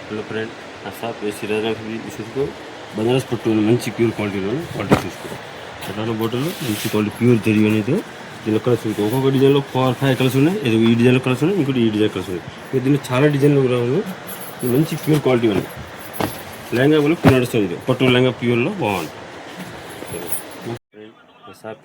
Hello friend, నా shop చూసుకో. బనారస్ పట్టు మంచి ప్యూర్ క్వాలిటీ చూసుకో. అట్లా బోటలు మంచి క్వాలిటీ ప్యూర్ జరిగి అనేది దీనిలో కలర్స్ ఉంటాయి. ఒక్కొక్క డిజైన్లో 4-5 కలర్స్ ఉన్నాయి. ఏదో ఈ డిజైన్లో కలర్స్ ఉన్నాయి, ఇంకోటి ఈ డిజైన్ కలర్స్ ఉన్నాయి. దీనిలో చాలా డిజైన్లు కూడా ఉన్నాయి. మంచి ప్యూర్ క్వాలిటీ ఉన్నాయి. లెహంగా కూడా నడుస్తుంది. ఇది పట్టు లెహంగా ప్యూర్లో బాగుంటుంది. షాప్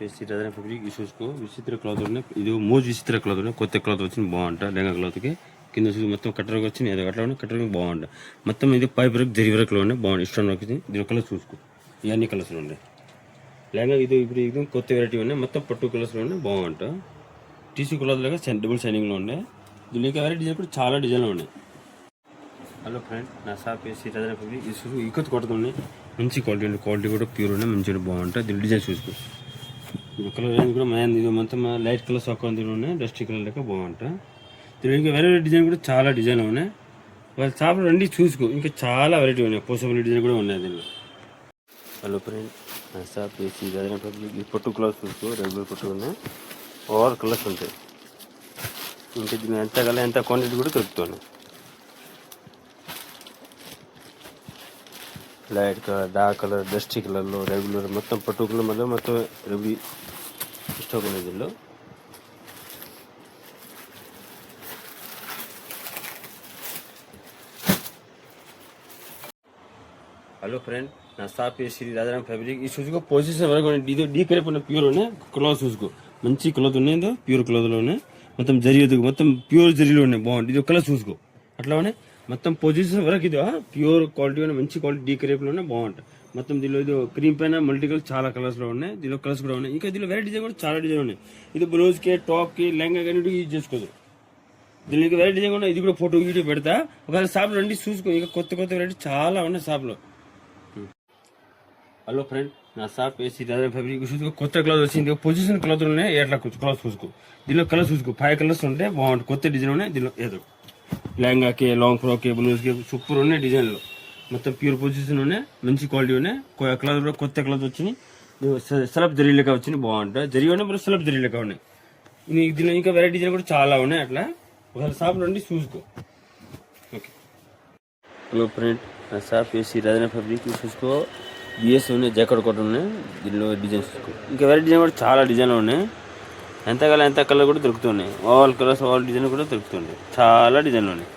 ఫ్యాబ్రిక్ చూసుకో. విచిత్ర క్లాత్ ఉన్నాయి. ఇది మోజ్ విచిత్ర క్లాత్ ఉన్నాయి. కొత్త క్లాత్ వచ్చింది బాగుంటుంది. లెహంగా క్లాత్కి కింద చూసి మొత్తం కట్టరకు వచ్చింది. ఏదో అట్లా ఉన్నాయి. కట్టరకు బాగుంటుంది. మొత్తం ఇది పైప్ వరకు జరి వరకులో ఉన్నాయి. బాగుంది. ఇష్టం వచ్చింది. దీని కలర్స్ చూసుకో. ఇవన్నీ కలర్స్లో ఉన్నాయి. లెహంగా ఇది ఇప్పుడు కొత్త వెరైటీ ఉన్నాయి. మొత్తం పట్టు కలర్స్లో ఉన్నాయి. బాగుంటుంది. టీసీ క్లాత్ లాగా డబుల్ షైనింగ్లో ఉన్నాయి. దీనికి వెరైటీ డిజైన్ కూడా చాలా డిజైన్లు ఉన్నాయి. హలో ఫ్రెండ్, నా షాప్ ఫ్యాబ్రిక్ ఇకొత్త కొడుతున్నాయి. మంచి క్వాలిటీ ఉంది. క్వాలిటీ కూడా ప్యూర్ ఉన్నాయి. మంచిగా బాగుంటుంది. దీని డిజైన్ చూసుకో. కలర్ కూడా ఇది మొత్తం లైట్ కలర్స్ ఒక ఉన్నాయి. డస్టీ కలర్ లెక్క బాగుంటుంది. దీనికి వేరే డిజైన్ కూడా చాలా డిజైన్లు ఉన్నాయి. వాళ్ళ షాప్లో రండి చూసుకో. ఇంకా చాలా వెరైటీ ఉన్నాయి. పోసబుల్ డిజైన్ కూడా ఉన్నాయి దీనిలో. హలో ఫ్రెండ్, నా షాప్ ఫ్యాబ్రిక్ ఈ పట్టు కలర్స్ చూసుకో. రెగ్యులర్ పట్టు ఉన్నాయి. ఓవర్ కలర్స్ ఉంటాయి. ఇంకా దీని ఎంత క్వాంటిటీ కూడా దొరుకుతుంది. Light colour, dark colour, dusty కలర్లో రెగ్యులర్ మొత్తం పట్టు కలర్ మళ్ళీ మొత్తం రెగ్యులర్ స్టాక్ ఉంది దీనిలో. హలో ఫ్రెండ్, నా షాప్ శ్రీ రాజారాం ఫ్యాబ్రిక్ ఈ చూసుకో. పొజిషన్ వరకు ఇది డీ కరేప్ ఉన్న ప్యూర్ ఉన్నాయి. క్లాత్ చూసుకో. మంచి క్లాత్ ఉన్నాయి. ప్యూర్ క్లాత్లో ఉన్నాయి. మొత్తం జరి మొత్తం ప్యూర్ జరీలో ఉన్నాయి. బాగుంటుంది. ఇది కలర్ చూసుకో. అట్లా ఉన్నాయి. మొత్తం పొజిషన్ వరకు ఇది ప్యూర్ క్వాలిటీ ఉన్నాయి. మంచి క్వాలిటీ డీ కరేప్లో ఉన్నాయి. బాగుంటుంది. మొత్తం దీనిలో ఇది క్రీమ్ పైన మల్టీ కలర్ చాలా కలర్స్లో ఉన్నాయి. దీనిలో కలర్స్ కూడా ఉన్నాయి. ఇంకా దీనిలో వెరైటీ డిజైన్ కూడా చాలా డిజైన్ ఉన్నాయి. ఇది బ్లౌజ్కి, టాప్కి, లెహంగా కానీ యూజ్ చేసుకోదు. దీనికి వెరైటీ డిజైన్ కూడా ఇది కూడా ఫోటో వీడియో పెడతా. ఒకవేళ షాప్లో రండి చూసుకో. ఇంకా కొత్త వెరైటీ చాలా ఉన్నాయి షాప్లో. హలో ఫ్రెండ్, నా షాప్ రాజారాం ఫ్యాబ్రిక్ చూసుకో. కొత్త క్లాత్ వచ్చింది. పొజిషన్ క్లాత్ ఉన్నాయి. ఎట్లా క్లాత్ చూసుకో. దీనిలో కలర్స్ చూసుకో. 5 కలర్స్ ఉంటాయి. బాగుంటుంది. కొత్త డిజైన్ ఉన్నాయి. దీనిలో ఏదో లెహంగాకి, లాంగ్ ఫ్రాక్కి, బ్లౌజ్కి సూపర్ ఉన్నాయి డిజైన్లు. మొత్తం ప్యూర్ పొజిషన్ ఉన్నాయి. మంచి క్వాలిటీ ఉన్నాయి. క్లాత్ కూడా కొత్త క్లాత్ వచ్చినాయి. సెలబ్ జరీ లెక్క వచ్చింది. బాగుంటుంది. జరీ ఉన్నాయి, మరి సెలబ్ జరీ లెక్క ఉన్నాయి. దీనిలో ఇంకా వెరైటీ డిజైన్ కూడా చాలా ఉన్నాయి. అట్లా ఒకసారి షాప్ రండి చూసుకో. ఓకే. హలో ఫ్రెండ్, నా షాప్ రాజారాం ఫ్యాబ్రిక్ చూసుకో. బిఎస్ ఉన్నాయి. జాకెట్ ఒకటి ఉన్నాయి. దీనిలో డిజైన్ చూసుకో. ఇంకా వెరైటీ డిజైన్ కూడా చాలా డిజైన్లు ఉన్నాయి. ఎంత కలర్ కూడా దొరుకుతున్నాయి. ఆల్ కలర్స్ ఆల్ డిజైన్ కూడా దొరుకుతున్నాయి. చాలా డిజైన్లు ఉన్నాయి.